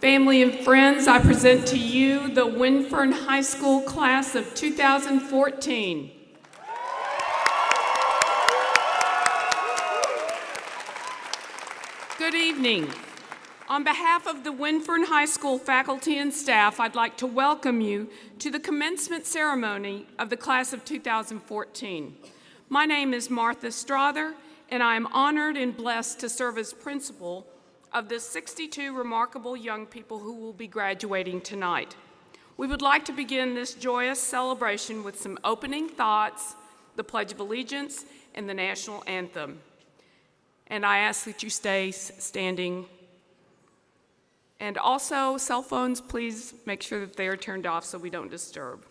Family and friends, I present to you the Windfern High School class of 2014. Good evening. On behalf of the Windfern High School faculty and staff, I'd like to welcome you to the commencement ceremony of the class of 2014. My name is Martha Strother, and I am honored and blessed to serve as principal of the 62 remarkable young people who will be graduating tonight. We would like to begin this joyous celebration with some opening thoughts, the Pledge of Allegiance, and the national anthem. And I ask that you stay standing. And also, cell phones, please make sure that they are turned off so we don't disturb.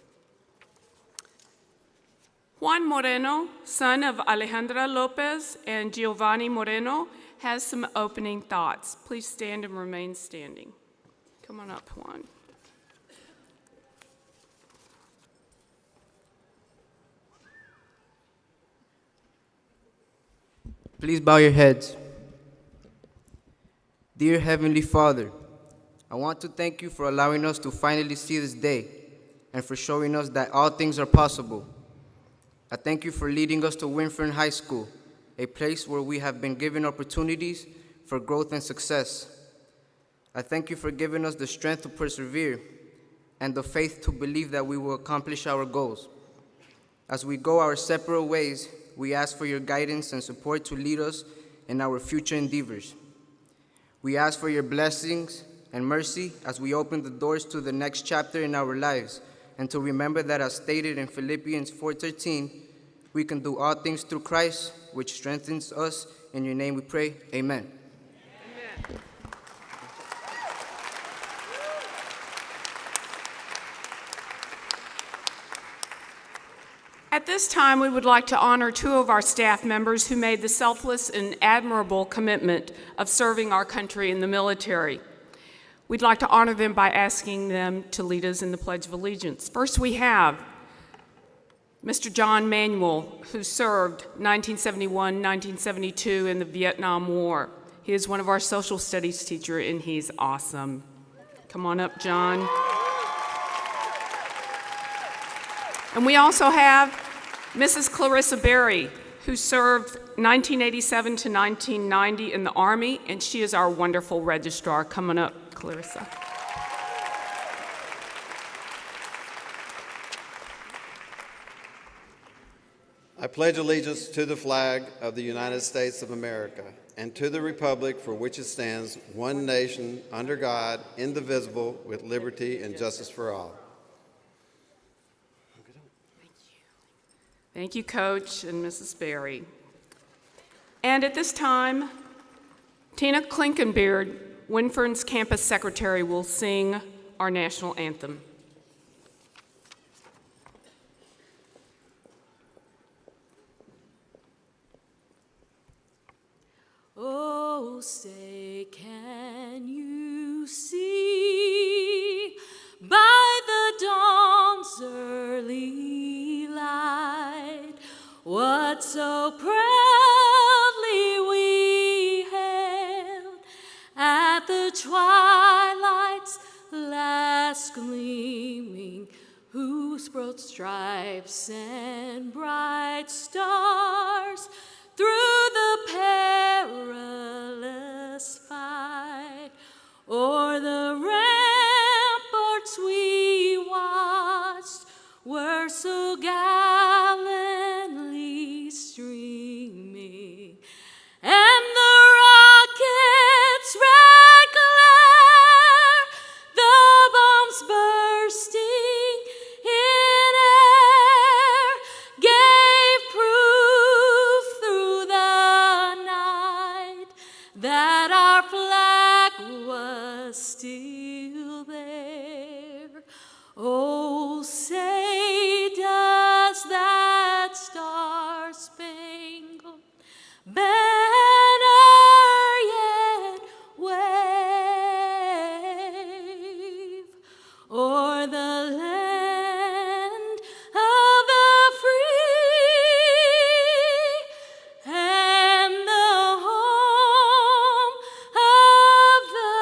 Juan Moreno, son of Alejandra Lopez and Giovanni Moreno, has some opening thoughts. Please stand and remain standing. Come on up, Juan. Please bow your heads. Dear Heavenly Father, I want to thank you for allowing us to finally see this day and for showing us that all things are possible. I thank you for leading us to Windfern High School, a place where we have been given opportunities for growth and success. I thank you for giving us the strength to persevere and the faith to believe that we will accomplish our goals. As we go our separate ways, we ask for your guidance and support to lead us in our future endeavors. We ask for your blessings and mercy as we open the doors to the next chapter in our lives, and to remember that, as stated in Philippians 4:13, we can do all things through Christ, which strengthens us. In your name we pray, amen. Amen. At this time, we would like to honor two of our staff members who made the selfless and admirable commitment of serving our country in the military. We'd like to honor them by asking them to lead us in the Pledge of Allegiance. First, we have Mr. John Manuel, who served 1971-1972 in the Vietnam War. He is one of our social studies teachers, and he's awesome. Come on up, John. And we also have Mrs. Clarissa Berry, who served 1987 to 1990 in the Army, and she is our wonderful registrar. Come on up, Clarissa. I pledge allegiance to the flag of the United States of America and to the republic for which it stands, one nation, under God, indivisible, with liberty and justice for all. Thank you, Coach and Mrs. Berry. And at this time, Tina Klinkenbeard, Windfern's campus secretary, will sing our national anthem. Oh, say, can you see by the dawn's early light what so proudly we hailed at the twilight's last gleaming, whose broad stripes and bright stars through the perilous fight o'er the ramparts we watched were so gallantly streaming, and the rocket's red glare, the bombs bursting in air, gave proof through the night that our flag was still there. Oh, say, does that star-spangled banner yet wave o'er the land of the free and the home of the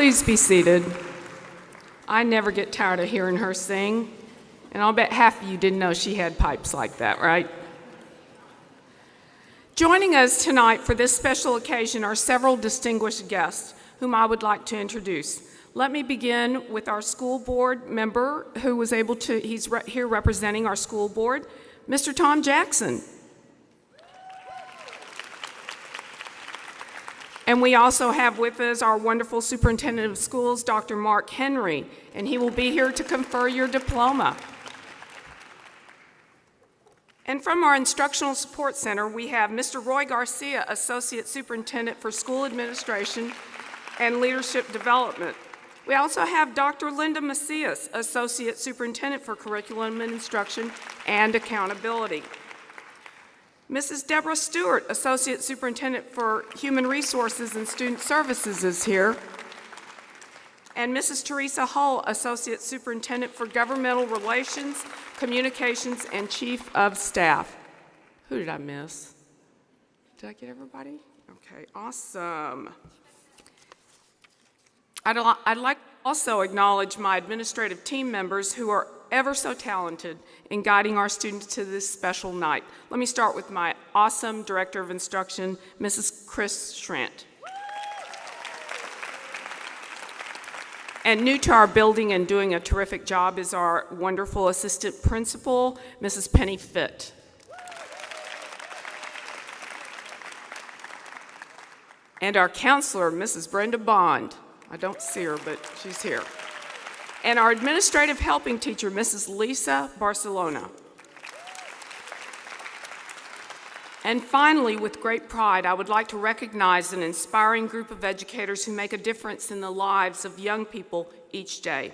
Please be seated. I never get tired of hearing her sing, and I'll bet half of you didn't know she had pipes like that, right? Joining us tonight for this special occasion are several distinguished guests whom I would like to introduce. Let me begin with our school board member who was able to, here representing our school board, Mr. Tom Jackson. And we also have with us our wonderful superintendent of schools, Dr. Mark Henry, and he will be here to confer your diploma. And from our Instructional Support Center, we have Mr. Roy Garcia, Associate Superintendent for School Administration and Leadership Development. We also have Dr. Linda Macias, Associate Superintendent for Curriculum and Instruction and Accountability. Mrs. Deborah Stewart, Associate Superintendent for Human Resources and Student Services is here. And Mrs. Teresa Hull, Associate Superintendent for Governmental Relations, Communications, and Chief of Staff. Who did I miss? Did I get everybody? Okay, awesome. I'd like to also acknowledge my administrative team members who are ever so talented in guiding our students to this special night. Let me start with my awesome Director of Instruction, Mrs. Chris Schrant. And new to our building and doing a terrific job is our wonderful Assistant Principal, Mrs. Penny Fitt. And our counselor, Mrs. Brenda Bond. I don't see her, but she's here. And our administrative helping teacher, Mrs. Lisa Barcelona. And finally, with great pride, I would like to recognize an inspiring group of educators who make a difference in the lives of young people each day.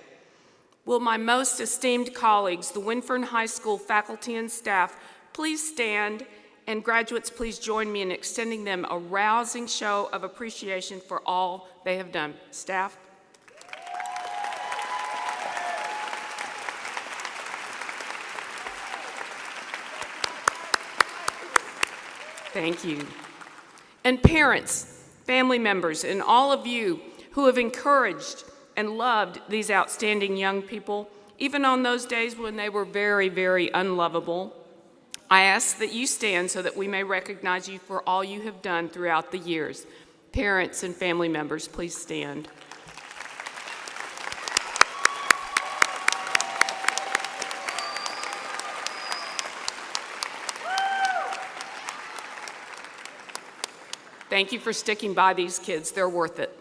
Will my most esteemed colleagues, the Windfern High School faculty and staff, please stand, and graduates, please join me in extending them a rousing show of appreciation for all they have done. Staff. Thank you. And parents, family members, and all of you who have encouraged and loved these outstanding young people, even on those days when they were very, very unlovable, I ask that you stand so that we may recognize you for all you have done throughout the years. Parents and family members, please stand. Thank you for sticking by these kids. They're worth it.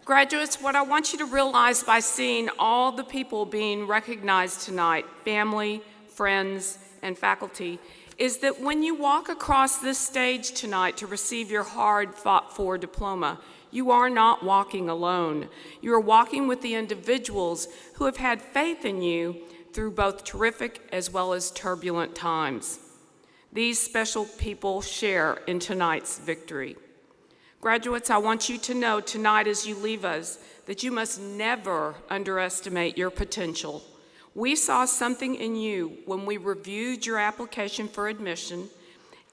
Graduates, what I want you to realize by seeing all the people being recognized tonight, family, friends, and faculty, is that when you walk across this stage tonight to receive your hard-fought-for diploma, you are not walking alone. You are walking with the individuals who have had faith in you through both terrific as well as turbulent times. These special people share in tonight's victory. Graduates, I want you to know tonight as you leave us that you must never underestimate your potential. We saw something in you when we reviewed your application for admission,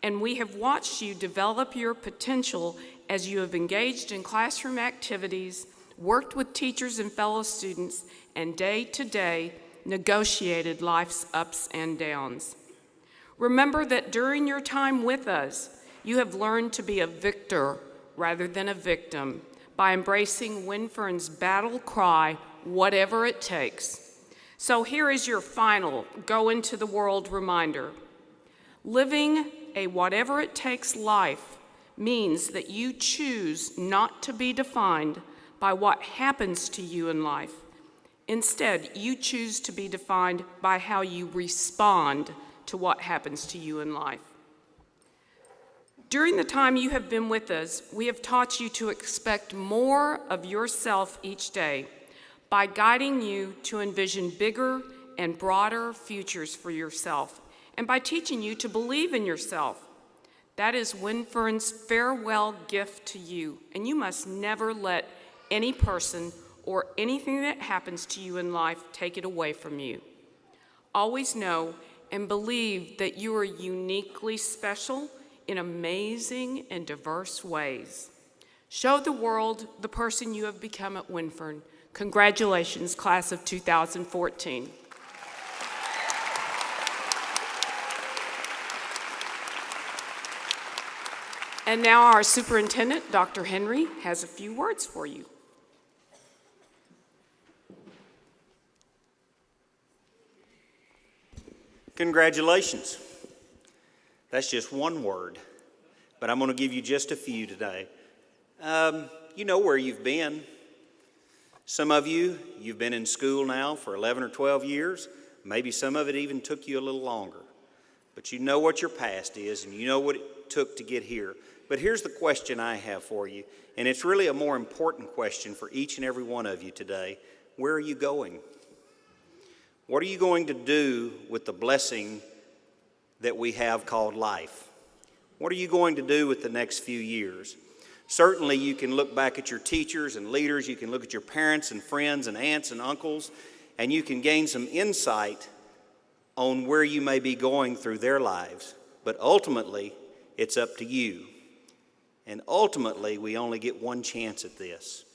and we have watched you develop your potential as you have engaged in classroom activities, worked with teachers and fellow students, and day to day negotiated life's ups and downs. Remember that during your time with us, you have learned to be a victor rather than a victim by embracing Windfern's battle cry, whatever it takes. So here is your final go into the world reminder. Living a whatever it takes life means that you choose not to be defined by what happens to you in life. Instead, you choose to be defined by how you respond to what happens to you in life. During the time you have been with us, we have taught you to expect more of yourself each day by guiding you to envision bigger and broader futures for yourself, and by teaching you to believe in yourself. That is Windfern's farewell gift to you, and you must never let any person or anything that happens to you in life take it away from you. Always know and believe that you are uniquely special in amazing and diverse ways. Show the world the person you have become at Windfern. Congratulations, class of 2014. And now our superintendent, Dr. Henry, has a few words for you. Congratulations. That's just one word, but I'm going to give you just a few today. You know where you've been. Some of you've been in school now for 11 or 12 years. Maybe some of it even took you a little longer. But you know what your past is, and you know what it took to get here. But here's the question I have for you, and it's really a more important question for each and every one of you today. Where are you going? What are you going to do with the blessing that we have called life? What are you going to do with the next few years? Certainly you can look back at your teachers and leaders, you can look at your parents and friends and aunts and uncles, and you can gain some insight on where you may be going through their lives. But ultimately, it's up to you. And ultimately, we only get one chance at this.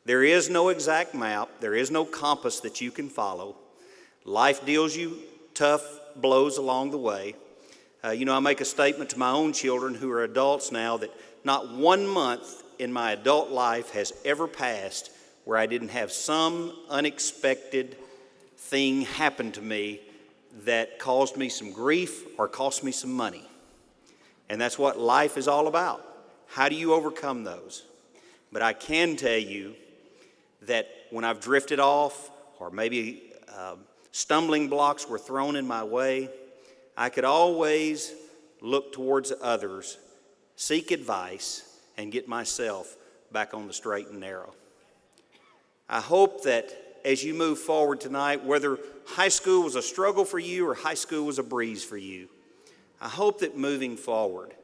There is no exact map, there is no compass that you can follow. Life deals you tough blows along the way. I make a statement to my own children who are adults now that not 1 month in my adult life has ever passed where I didn't have some unexpected thing happen to me that caused me some grief or cost me some money. And that's what life is all about. How do you overcome those? But I can tell you that when I've drifted off or maybe stumbling blocks were thrown in my way, I could always look towards others, seek advice, and get myself back on the straight and narrow. I hope that as you move forward tonight, whether high school was a struggle for you or high school was a breeze for you, I hope that moving forward,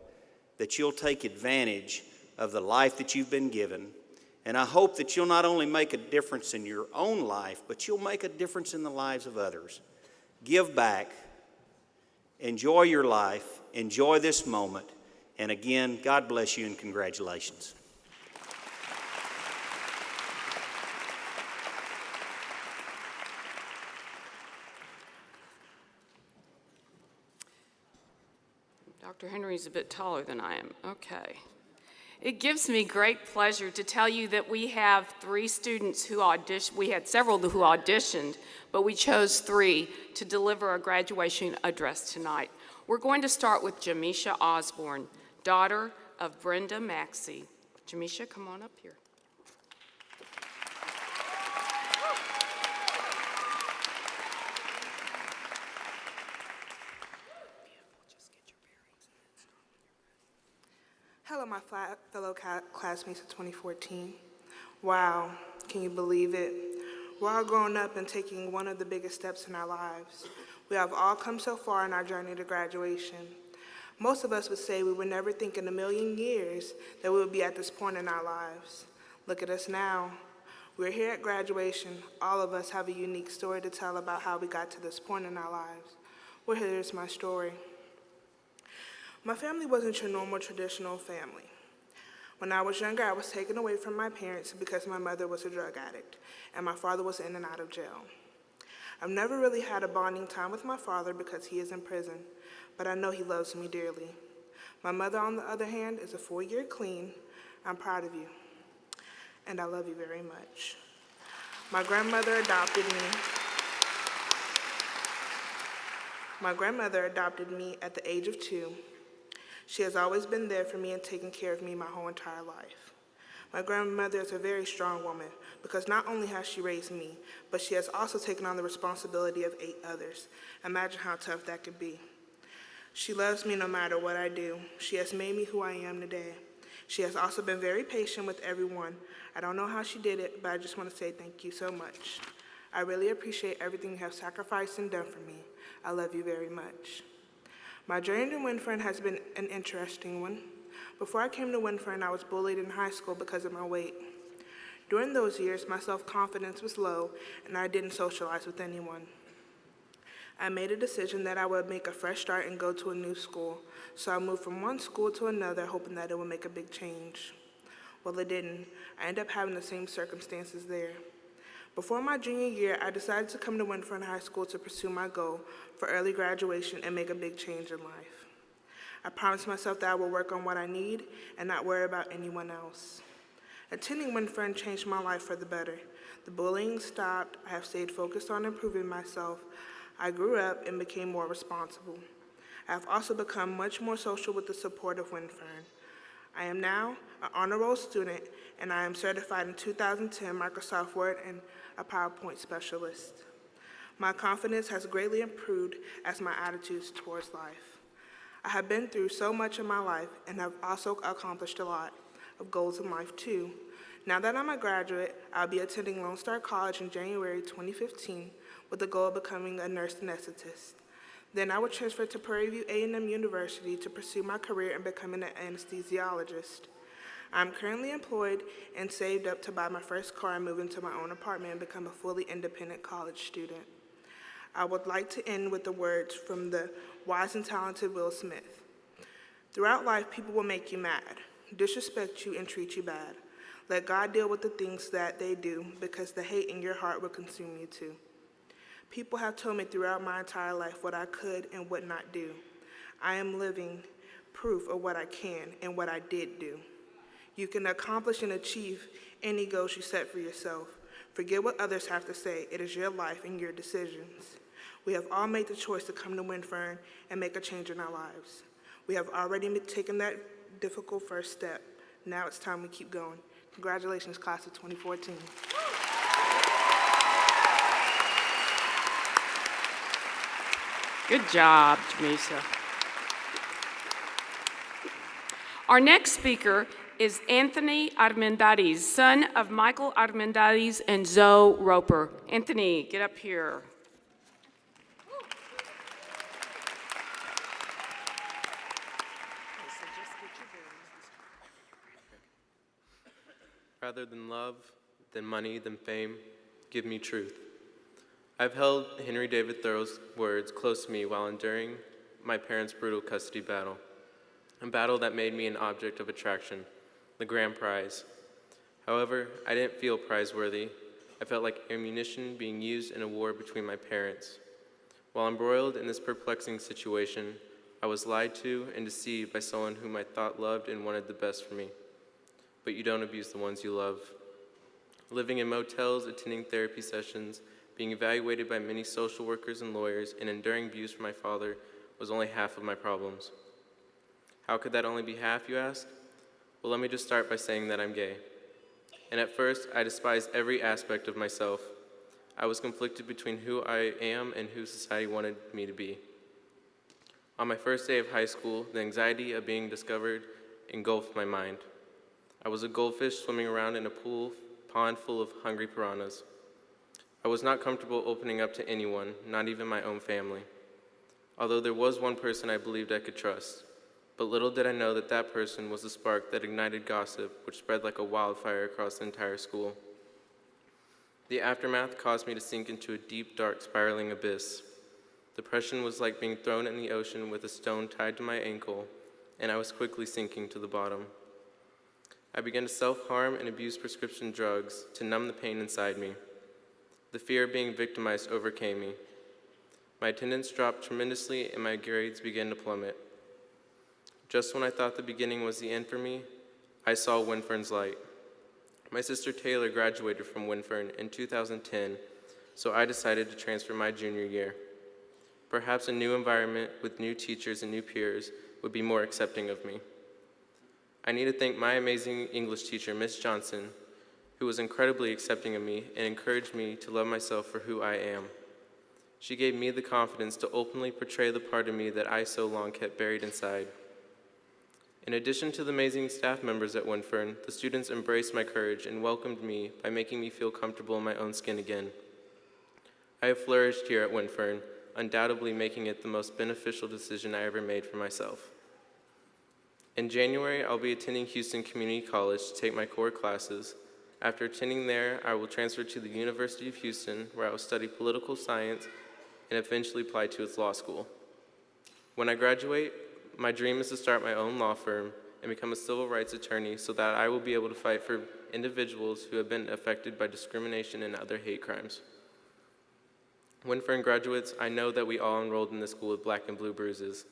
that you'll take advantage of the life that you've been given. And I hope that you'll not only make a difference in your own life, but you'll make a difference in the lives of others. Give back. Enjoy your life. Enjoy this moment. And again, God bless you and congratulations. Dr. Henry's a bit taller than I am. Okay. It gives me great pleasure to tell you that we have 3 students who auditioned. We had several who auditioned, but we chose 3 to deliver a graduation address tonight. We're going to start with Jamisha Osborne, daughter of Brenda Maxey. Jamisha, come on up here. Hello, my fellow classmates of 2014. Wow, can you believe it? We're all growing up and taking one of the biggest steps in our lives. We have all come so far in our journey to graduation. Most of us would say we would never think in a million years that we would be at this point in our lives. Look at us now. We're here at graduation. All of us have a unique story to tell about how we got to this point in our lives. Well, here's my story. My family wasn't your normal traditional family. When I was younger, I was taken away from my parents because my mother was a drug addict and my father was in and out of jail. I've never really had a bonding time with my father because he is in prison, but I know he loves me dearly. My mother, on the other hand, is a 4-year clean. I'm proud of you, and I love you very much. My grandmother adopted me. My grandmother adopted me at the age of 2. She has always been there for me and taken care of me my whole entire life. My grandmother is a very strong woman because not only has she raised me, but she has also taken on the responsibility of 8 others. Imagine how tough that could be. She loves me no matter what I do. She has made me who I am today. She has also been very patient with everyone. I don't know how she did it, but I just want to say thank you so much. I really appreciate everything you have sacrificed and done for me. I love you very much. My journey to Windfern has been an interesting one. Before I came to Windfern, I was bullied in high school because of my weight. During those years, my self-confidence was low, and I didn't socialize with anyone. I made a decision that I would make a fresh start and go to a new school, so I moved from one school to another, hoping that it would make a big change. Well, it didn't. I ended up having the same circumstances there. Before my junior year, I decided to come to Windfern High School to pursue my goal for early graduation and make a big change in life. I promised myself that I would work on what I need and not worry about anyone else. Attending Windfern changed my life for the better. The bullying stopped. I have stayed focused on improving myself. I grew up and became more responsible. I have also become much more social with the support of Windfern. I am now an honor roll student, and I am certified in 2010 Microsoft Word and a PowerPoint specialist. My confidence has greatly improved as my attitudes towards life. I have been through so much in my life and have also accomplished a lot of goals in life too. Now that I'm a graduate, I'll be attending Lone Star College in January 2015 with the goal of becoming a nurse anesthetist. Then I will transfer to Prairie View A&M University to pursue my career in becoming an anesthesiologist. I'm currently employed and saved up to buy my first car and move into my own apartment and become a fully independent college student. I would like to end with the words from the wise and talented Will Smith. Throughout life, people will make you mad, disrespect you, and treat you bad. Let God deal with the things that they do, because the hate in your heart will consume you too. People have told me throughout my entire life what I could and would not do. I am living proof of what I can and what I did do. You can accomplish and achieve any goals you set for yourself. Forget what others have to say. It is your life and your decisions. We have all made the choice to come to Windfern and make a change in our lives. We have already taken that difficult first step. Now it's time we keep going. Congratulations, class of 2014. Good job, Jamisa. Our next speaker is Anthony Armendariz, son of Michael Armendariz and Zoe Roper. Anthony, get up here. Rather than love, than money, than fame, give me truth. I've held Henry David Thoreau's words close to me while enduring my parents' brutal custody battle, a battle that made me an object of attraction, the grand prize. However, I didn't feel prize-worthy. I felt like ammunition being used in a war between my parents. While embroiled in this perplexing situation, I was lied to and deceived by someone whom I thought loved and wanted the best for me. But you don't abuse the ones you love. Living in motels, attending therapy sessions, being evaluated by many social workers and lawyers, and enduring abuse from my father was only half of my problems. How could that only be half, you ask? Well, let me just start by saying that I'm gay. And at first, I despised every aspect of myself. I was conflicted between who I am and who society wanted me to be. On my first day of high school, the anxiety of being discovered engulfed my mind. I was a goldfish swimming around in a pond full of hungry piranhas. I was not comfortable opening up to anyone, not even my own family. Although there was one person I believed I could trust, but little did I know that that person was the spark that ignited gossip, which spread like a wildfire across the entire school. The aftermath caused me to sink into a deep, dark, spiraling abyss. Depression was like being thrown in the ocean with a stone tied to my ankle, and I was quickly sinking to the bottom. I began to self-harm and abuse prescription drugs to numb the pain inside me. The fear of being victimized overcame me. My attendance dropped tremendously and my grades began to plummet. Just when I thought the beginning was the end for me, I saw Windfern's light. My sister Taylor graduated from Windfern in 2010, so I decided to transfer my junior year. Perhaps a new environment with new teachers and new peers would be more accepting of me. I need to thank my amazing English teacher, Miss Johnson, who was incredibly accepting of me and encouraged me to love myself for who I am. She gave me the confidence to openly portray the part of me that I so long kept buried inside. In addition to the amazing staff members at Windfern, the students embraced my courage and welcomed me by making me feel comfortable in my own skin again. I have flourished here at Windfern, undoubtedly making it the most beneficial decision I ever made for myself. In January, I'll be attending Houston Community College to take my core classes. After attending there, I will transfer to the University of Houston, where I will study political science and eventually apply to its law school. When I graduate, my dream is to start my own law firm and become a civil rights attorney so that I will be able to fight for individuals who have been affected by discrimination and other hate crimes. Windfern graduates, I know that we all enrolled in this school with black and blue bruises,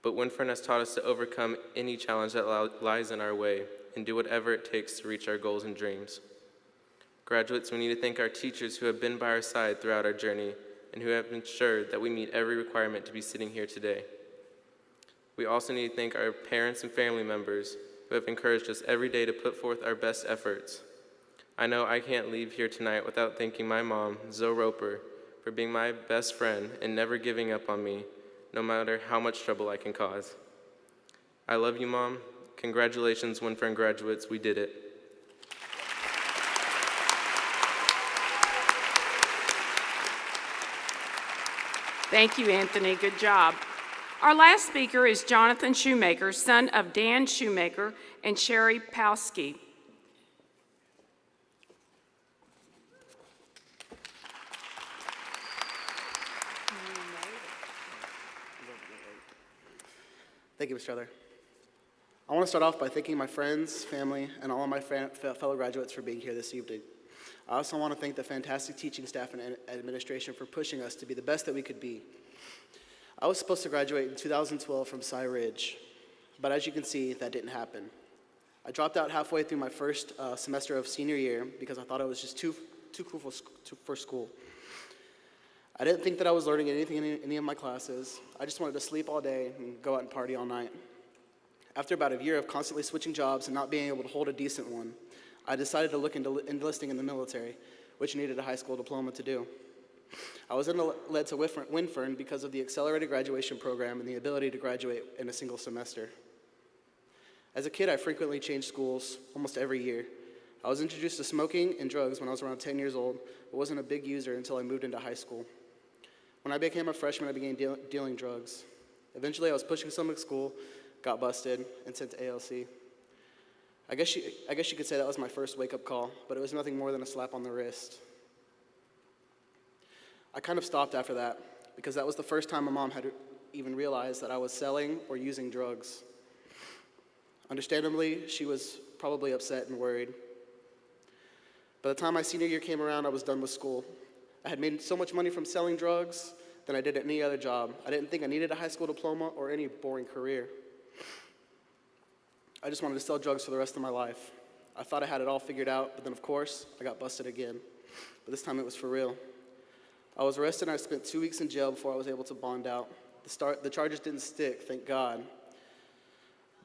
but Windfern has taught us to overcome any challenge that lies in our way and do whatever it takes to reach our goals and dreams. Graduates, we need to thank our teachers who have been by our side throughout our journey and who have ensured that we meet every requirement to be sitting here today. We also need to thank our parents and family members who have encouraged us every day to put forth our best efforts. I know I can't leave here tonight without thanking my mom, Zoe Roper, for being my best friend and never giving up on me, no matter how much trouble I can cause. I love you, Mom. Congratulations, Windfern graduates, we did it. Thank you, Anthony. Good job. Our last speaker is Jonathan Shoemaker, son of Dan Shoemaker and Sherry Powski. Thank you, Mr. Heather. I want to start off by thanking my friends, family, and all of my fellow graduates for being here this evening. I also want to thank the fantastic teaching staff and administration for pushing us to be the best that we could be. I was supposed to graduate in 2012 from Cy Ridge, but as you can see, that didn't happen. I dropped out halfway through my first semester of senior year because I thought it was just too cool for school. I didn't think that I was learning anything in any of my classes. I just wanted to sleep all day and go out and party all night. After about a year of constantly switching jobs and not being able to hold a decent one, I decided to look into enlisting in the military, which needed a high school diploma to do. I was then led to Windfern because of the accelerated graduation program and the ability to graduate in a single semester. As a kid, I frequently changed schools almost every year. I was introduced to smoking and drugs when I was around 10 years old, but wasn't a big user until I moved into high school. When I became a freshman, I began dealing drugs. Eventually, I was pushing some at school, got busted, and sent to ALC. I guess you could say that was my first wake-up call, but it was nothing more than a slap on the wrist. I kind of stopped after that, because that was the first time my mom had even realized that I was selling or using drugs. Understandably, she was probably upset and worried. By the time my senior year came around, I was done with school. I had made so much money from selling drugs than I did at any other job. I didn't think I needed a high school diploma or any boring career. I just wanted to sell drugs for the rest of my life. I thought I had it all figured out, but then of course, I got busted again. But this time it was for real. I was arrested and I spent 2 weeks in jail before I was able to bond out. The charges didn't stick, thank God,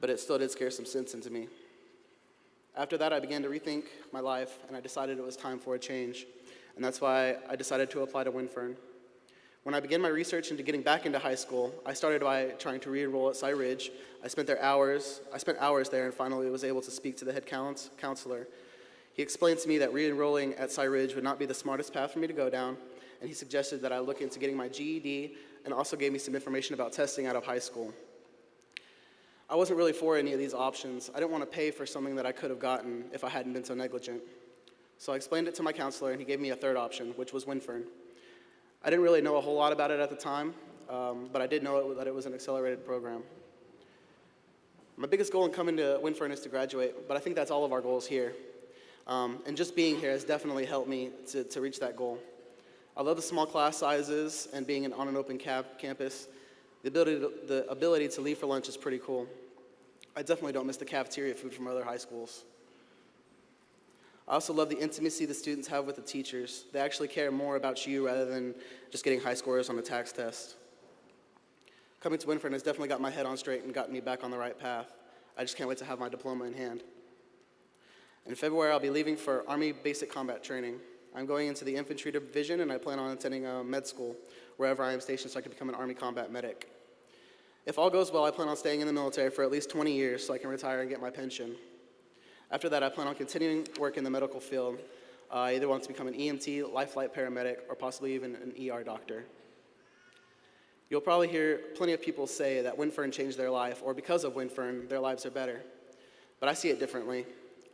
but it still did scare some sense into me. After that, I began to rethink my life, and I decided it was time for a change. And that's why I decided to apply to Windfern. When I began my research into getting back into high school, I started by trying to re-enroll at Cy Ridge. I spent hours there and finally was able to speak to the head counselor. He explained to me that re-enrolling at Cy Ridge would not be the smartest path for me to go down, and he suggested that I look into getting my GED and also gave me some information about testing out of high school. I wasn't really for any of these options. I didn't want to pay for something that I could have gotten if I hadn't been so negligent. So I explained it to my counselor, and he gave me a third option, which was Windfern. I didn't really know a whole lot about it at the time, but I did know that it was an accelerated program. My biggest goal in coming to Windfern is to graduate, but I think that's all of our goals here. And just being here has definitely helped me to reach that goal. I love the small class sizes and being on an open campus. The ability to leave for lunch is pretty cool. I definitely don't miss the cafeteria food from other high schools. I also love the intimacy the students have with the teachers. They actually care more about you rather than just getting high scores on a tax test. Coming to Windfern has definitely got my head on straight and gotten me back on the right path. I just can't wait to have my diploma in hand. In February, I'll be leaving for Army Basic Combat Training. I'm going into the Infantry Division, and I plan on attending med school wherever I am stationed so I can become an Army Combat Medic. If all goes well, I plan on staying in the military for at least 20 years so I can retire and get my pension. After that, I plan on continuing work in the medical field. I either want to become an EMT, life flight paramedic, or possibly even an ER doctor. You'll probably hear plenty of people say that Windfern changed their life, or because of Windfern, their lives are better. But I see it differently.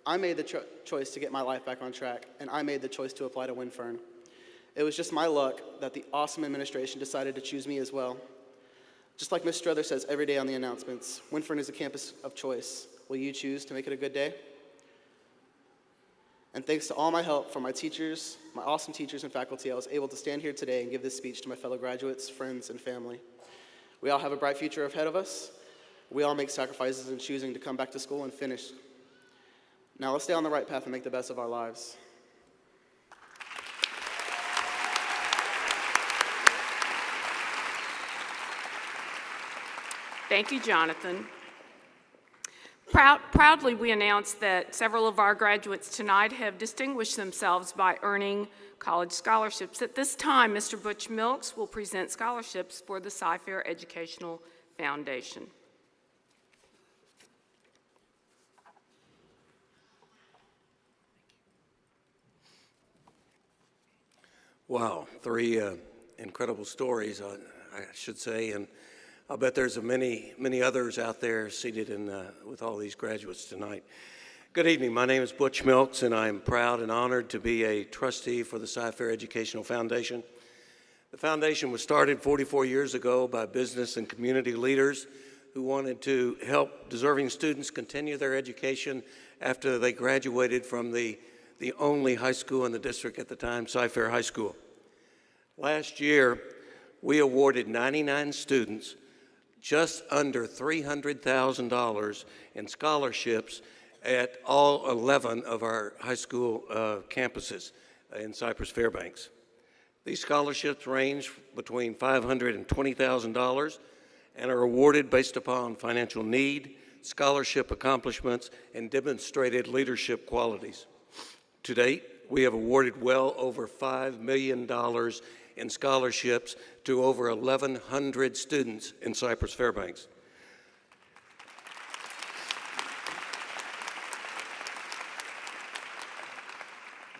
I made the choice to get my life back on track, and I made the choice to apply to Windfern. It was just my luck that the awesome administration decided to choose me as well. Just like Ms. Strother says every day on the announcements, Windfern is a campus of choice. Will you choose to make it a good day? And thanks to all my help from my teachers, my awesome teachers and faculty, I was able to stand here today and give this speech to my fellow graduates, friends, and family. We all have a bright future ahead of us. We all make sacrifices in choosing to come back to school and finish. Now let's stay on the right path and make the best of our lives. Thank you, Jonathan. Proudly, we announce that several of our graduates tonight have distinguished themselves by earning college scholarships. At this time, Mr. Butch Milks will present scholarships for the Cyfair Educational Foundation. Wow, three incredible stories, I should say, and I'll bet there's many others out there seated with all these graduates tonight. Good evening. My name is Butch Milks, and I'm proud and honored to be a trustee for the Cyfair Educational Foundation. The foundation was started 44 years ago by business and community leaders who wanted to help deserving students continue their education after they graduated from the only high school in the district at the time, Cyfair High School. Last year, we awarded 99 students just under $300,000 in scholarships at all 11 of our high school campuses in Cypress-Fairbanks. These scholarships range between $500,000 and $20,000 and are awarded based upon financial need, scholarship accomplishments, and demonstrated leadership qualities. To date, we have awarded well over $5 million in scholarships to over 1,100 students in Cypress-Fairbanks.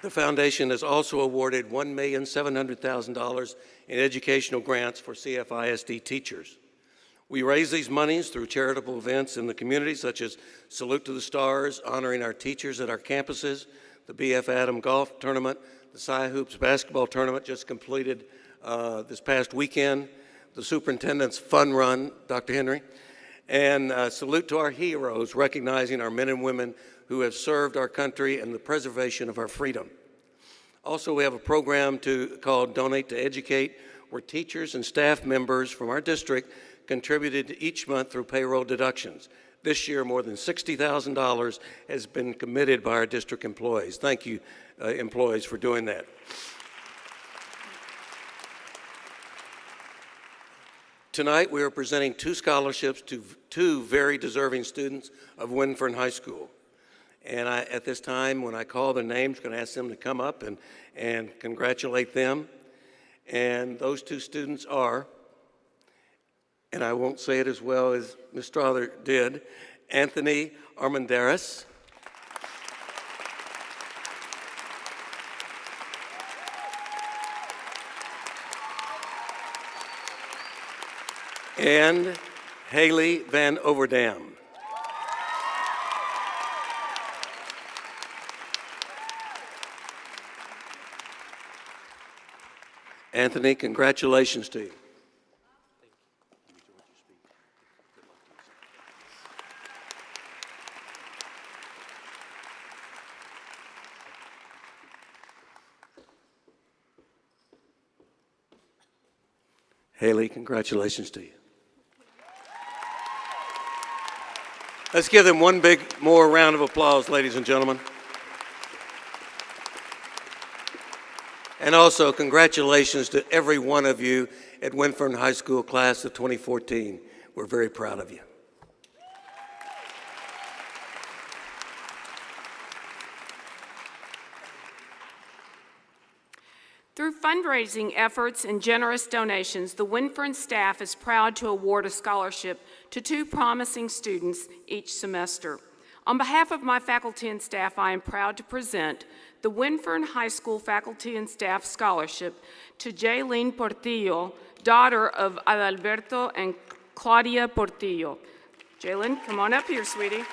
The foundation has also awarded $1,700,000 in educational grants for CFISD teachers. We raise these monies through charitable events in the community, such as Salute to the Stars, honoring our teachers at our campuses, the BF Adam Golf Tournament, the Cy Hoops Basketball Tournament just completed this past weekend, the Superintendent's Fun Run, Dr. Henry, and salute to our heroes, recognizing our men and women who have served our country and the preservation of our freedom. Also, we have a program called Donate to Educate, where teachers and staff members from our district contributed each month through payroll deductions. This year, more than $60,000 has been committed by our district employees. Thank you, employees, for doing that. Tonight, we are presenting two scholarships to two very deserving students of Windfern High School. And at this time, when I call their names, I'm going to ask them to come up and congratulate them. And those two students are, and I won't say it as well as Ms. Strother did, Anthony Armandaris and Haley Van Overdam. Anthony, congratulations to you. Haley, congratulations to you. Let's give them one big more round of applause, ladies and gentlemen. And also, congratulations to every one of you at Windfern High School class of 2014. We're very proud of you. Through fundraising efforts and generous donations, the Windfern staff is proud to award a scholarship to two promising students each semester. On behalf of my faculty and staff, I am proud to present the Windfern High School Faculty and Staff Scholarship to Jaylene Portillo, daughter of Adalberto and Claudia Portillo. Jaylene, come on up here, sweetie.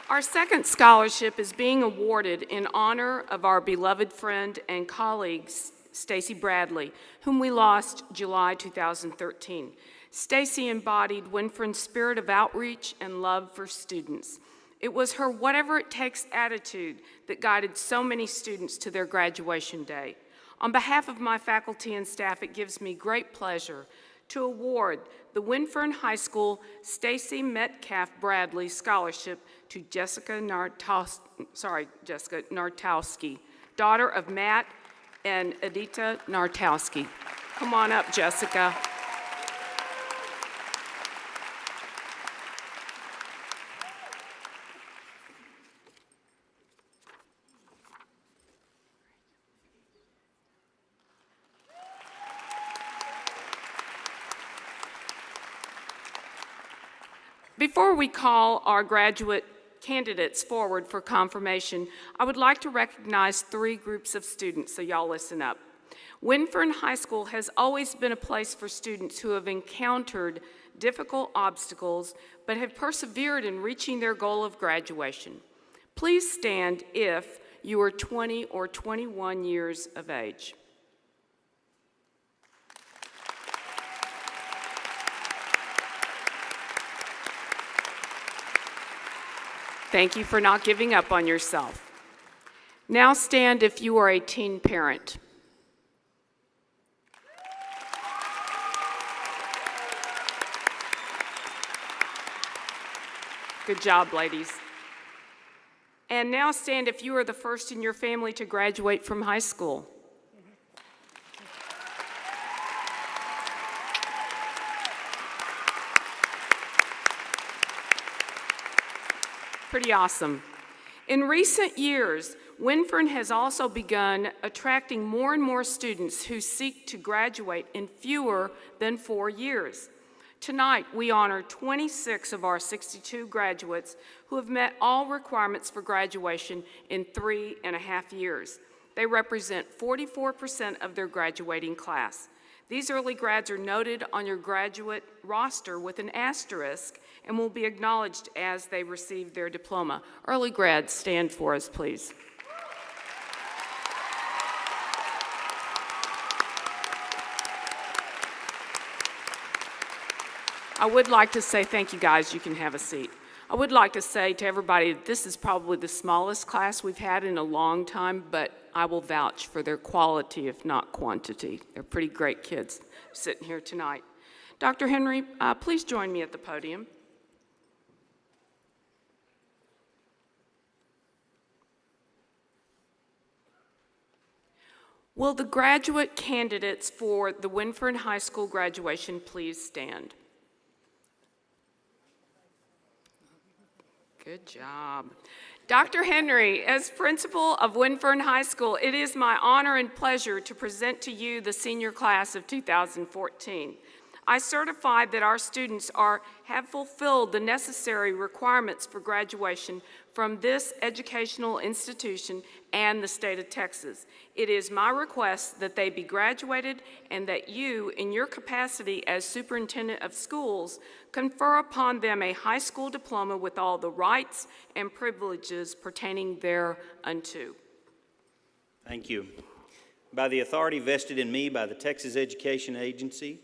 Our second scholarship is being awarded in honor of our beloved friend and colleague, Stacy Bradley, whom we lost July 2013. Stacy embodied Windfern's spirit of outreach and love for students. It was her whatever-it-takes attitude that guided so many students to their graduation day. On behalf of my faculty and staff, it gives me great pleasure to award the Windfern High School Stacy Metcalf Bradley Scholarship to Jessica Nartowski, daughter of Matt and Edita Nartowski. Come on up, Jessica. Before we call our graduate candidates forward for confirmation, I would like to recognize 3 groups of students, so y'all listen up. Windfern High School has always been a place for students who have encountered difficult obstacles but have persevered in reaching their goal of graduation. Please stand if you are 20 or 21 years of age. Thank you for not giving up on yourself. Now stand if you are a teen parent. Good job, ladies. And now stand if you are the first in your family to graduate from high school. Pretty awesome. In recent years, Windfern has also begun attracting more and more students who seek to graduate in fewer than 4 years. Tonight, we honor 26 of our 62 graduates who have met all requirements for graduation in 3.5 years. They represent 44% of their graduating class. These early grads are noted on your graduate roster with an asterisk and will be acknowledged as they receive their diploma. Early grads, stand for us, please. I would like to say thank you, guys. You can have a seat. I would like to say to everybody that this is probably the smallest class we've had in a long time, but I will vouch for their quality, if not quantity. They're pretty great kids sitting here tonight. Dr. Henry, please join me at the podium. Will the graduate candidates for the Windfern High School graduation please stand? Good job. Dr. Henry, as principal of Windfern High School, it is my honor and pleasure to present to you the senior class of 2014. I certify that our students have fulfilled the necessary requirements for graduation from this educational institution and the state of Texas. It is my request that they be graduated and that you, in your capacity as superintendent of schools, confer upon them a high school diploma with all the rights and privileges pertaining thereunto. Thank you. By the authority vested in me by the Texas Education Agency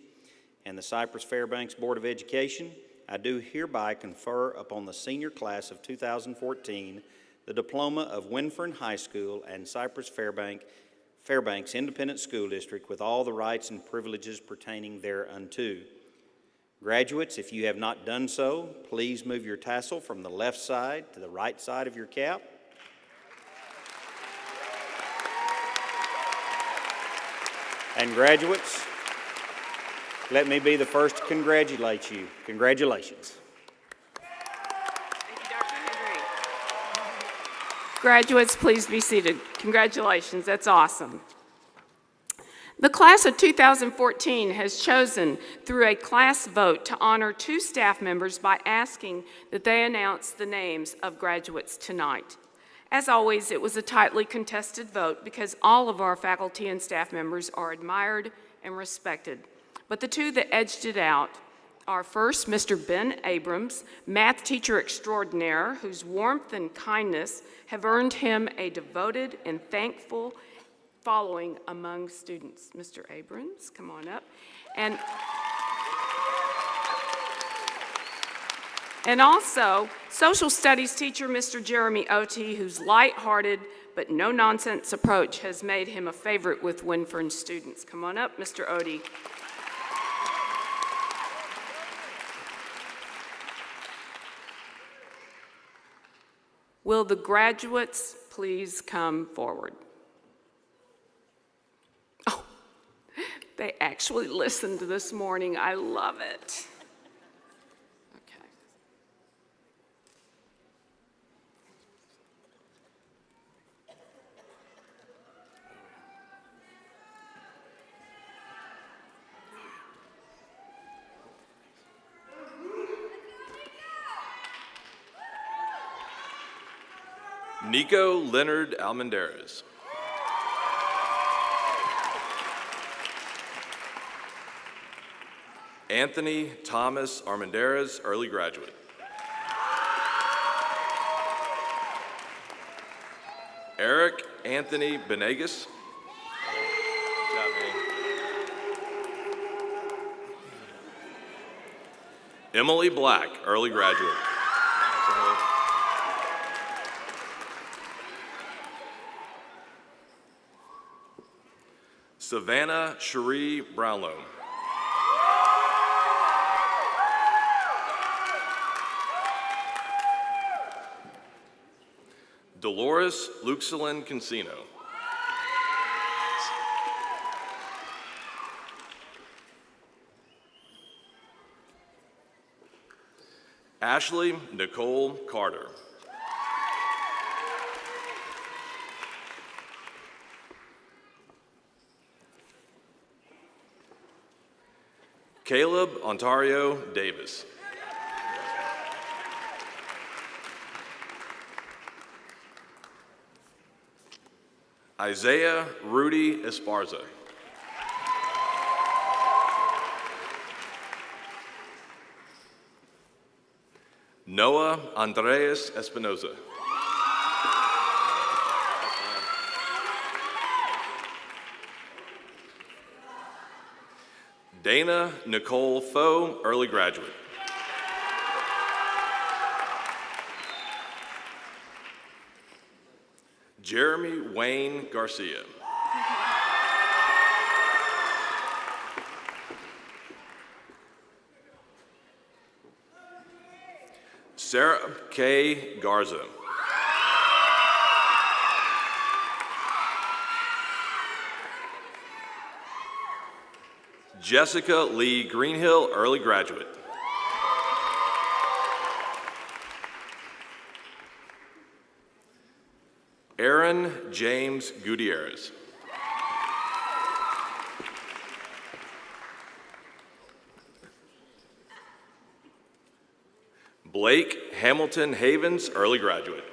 and the Cypress-Fairbanks Board of Education, I do hereby confer upon the senior class of 2014 the diploma of Windfern High School and Cypress-Fairbanks Independent School District with all the rights and privileges pertaining thereunto. Graduates, if you have not done so, please move your tassel from the left side to the right side of your cap. And graduates, let me be the first to congratulate you. Congratulations. Thank you, Dr. Henry. Graduates, please be seated. Congratulations, that's awesome. The class of 2014 has chosen through a class vote to honor 2 staff members by asking that they announce the names of graduates tonight. As always, it was a tightly contested vote because all of our faculty and staff members are admired and respected. But the 2 that edged it out Our first, Mr. Ben Abrams, math teacher extraordinaire, whose warmth and kindness have earned him a devoted and thankful following among students. Mr. Abrams, come on up. And also, social studies teacher, Mr. Jeremy Otey, whose light-hearted but no-nonsense approach has made him a favorite with Windfern students. Come on up, Mr. Otey. Will the graduates please come forward? Oh, they actually listened this morning. I love it. Okay. Nico Leonard Almendarez. Anthony Thomas Armendariz, early graduate. Eric Anthony Benegas. Good job, man. Emily Black, early graduate. Savannah Cherie Brownlow. Dolores Luxelin Cancino. Ashley Nicole Carter. Caleb Ontario Davis. Isaiah Rudy Esparza. Noah Andreas Espinoza. Dana Nicole Foe, early graduate. Jeremy Wayne Garcia. Sarah K. Garza. Jessica Lee Greenhill, early graduate. Aaron James Gutierrez. Blake Hamilton Havens, early graduate.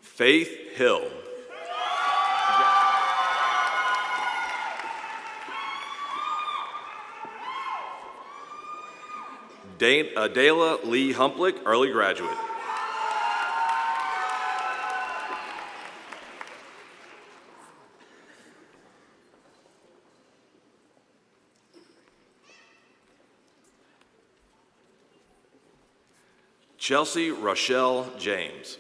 Faith Hill. Adela Lee Humplick, early graduate. Chelsea Rochelle James.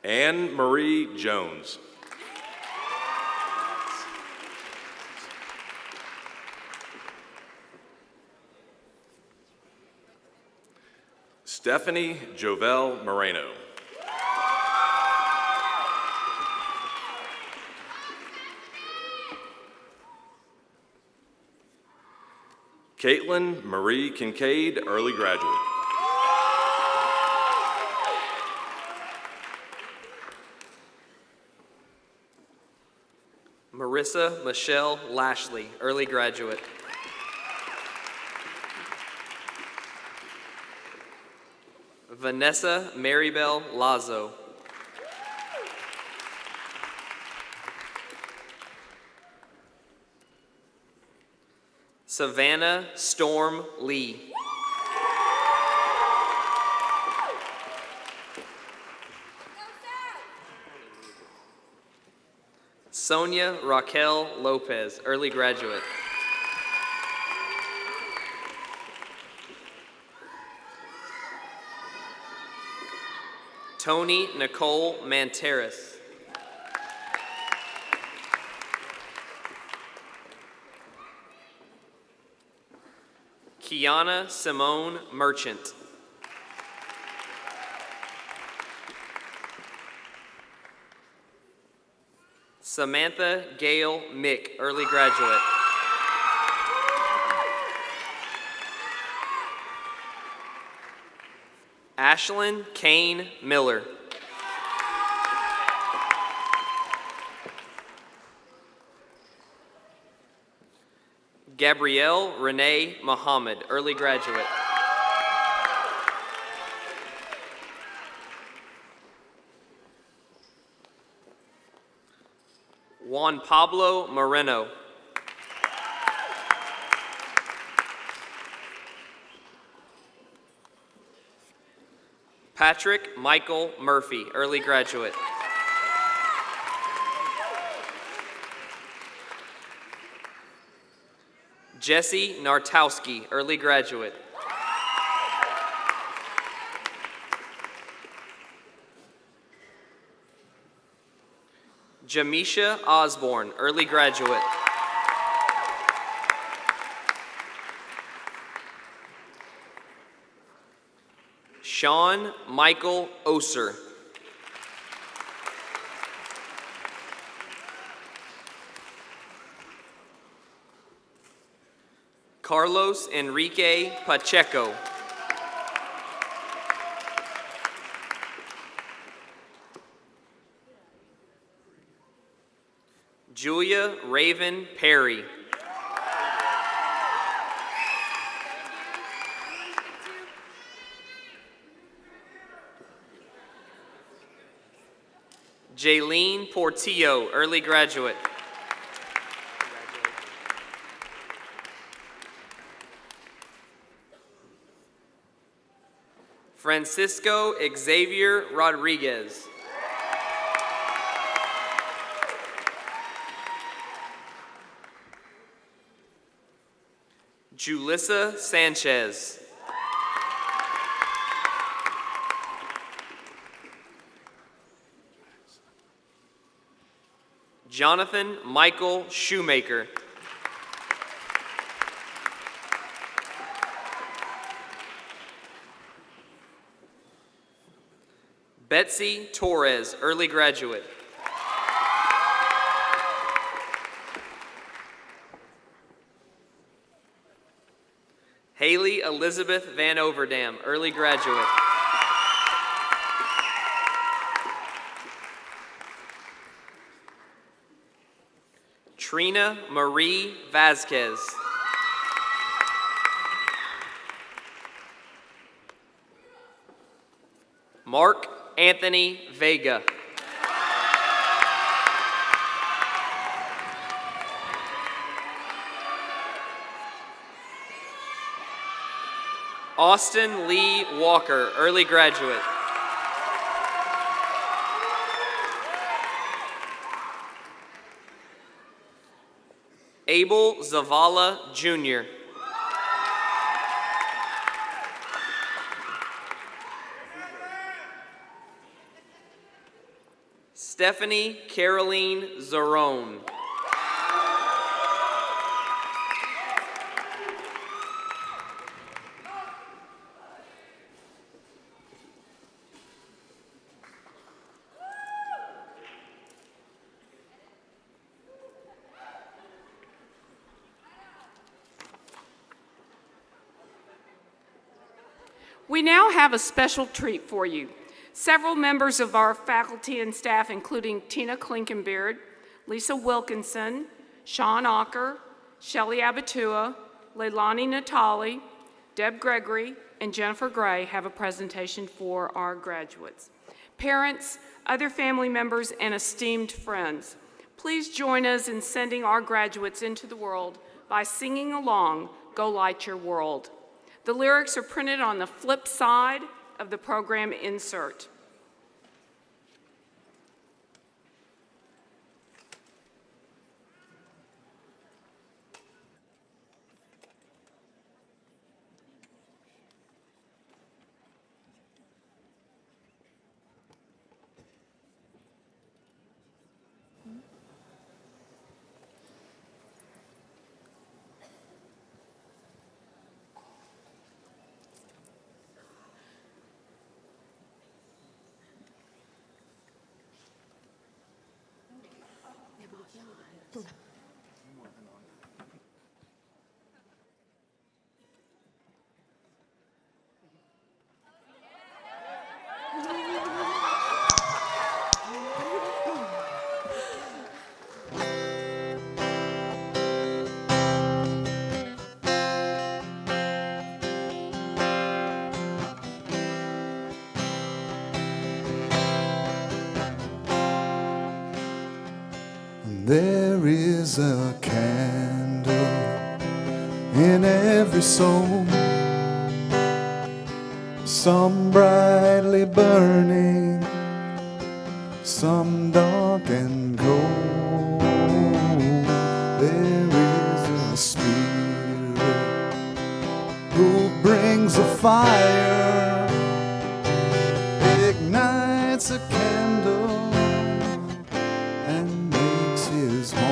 Anne Marie Jones. Stephanie Jovel Moreno. Caitlin Marie Kincaid, early graduate. Marissa Michelle Lashley, early graduate. Vanessa Maribel Lazo. Savannah Storm Lee. Sonia Raquel Lopez, early graduate. Tony Nicole Manteris. Kiana Simone Merchant. Samantha Gail Mick, early graduate. Ashlyn Kane Miller. Gabrielle Renee Muhammad, early graduate. Juan Pablo Moreno. Patrick Michael Murphy, early graduate. Jesse Nartowski, early graduate. Jamisha Osborne, early graduate. Sean Michael Oser. Carlos Enrique Pacheco. Julia Raven Perry. Jaylene Portillo, early graduate. Francisco Xavier Rodriguez. Julissa Sanchez. Jonathan Michael Shoemaker. Betsy Torres, early graduate. Haley Elizabeth Van Overdam, early graduate. Trina Marie Vasquez. Mark Anthony Vega. Austin Lee Walker, early graduate. Abel Zavala, Jr. Stephanie Caroline Zarone. We now have a special treat for you. Several members of our faculty and staff, including Tina Klinkenbeard, Lisa Wilkinson, Sean Ocker, Shelley Abatua, Leilani Natali, Deb Gregory, and Jennifer Gray have a presentation for our graduates. Parents, other family members, and esteemed friends, please join us in sending our graduates into the world by singing along, Go Light Your World. The lyrics are printed on the flip side of the program insert. There is a candle in every soul, some brightly burning, some dark and cold. There is a spirit who brings a fire, ignites a candle, and makes his home.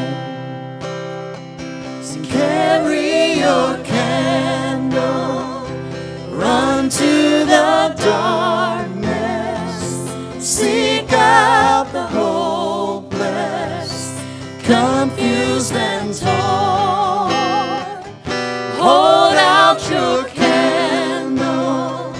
So carry your candle, run to the darkness, seek out the hopeless, confused and torn. Hold out your candle,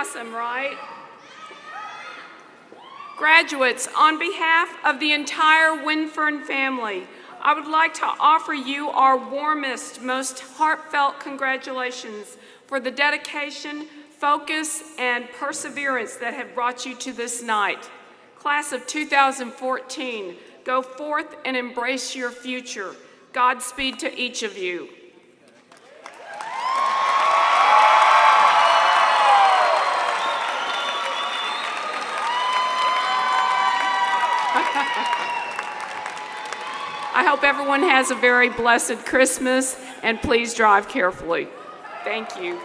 awesome, right? Graduates, on behalf of the entire Windfern family, I would like to offer you our warmest, most heartfelt congratulations for the dedication, focus, and perseverance that have brought you to this night. Class of 2014, go forth and embrace your future. Godspeed to each of you. I hope everyone has a very blessed Christmas, and please drive carefully. Thank you.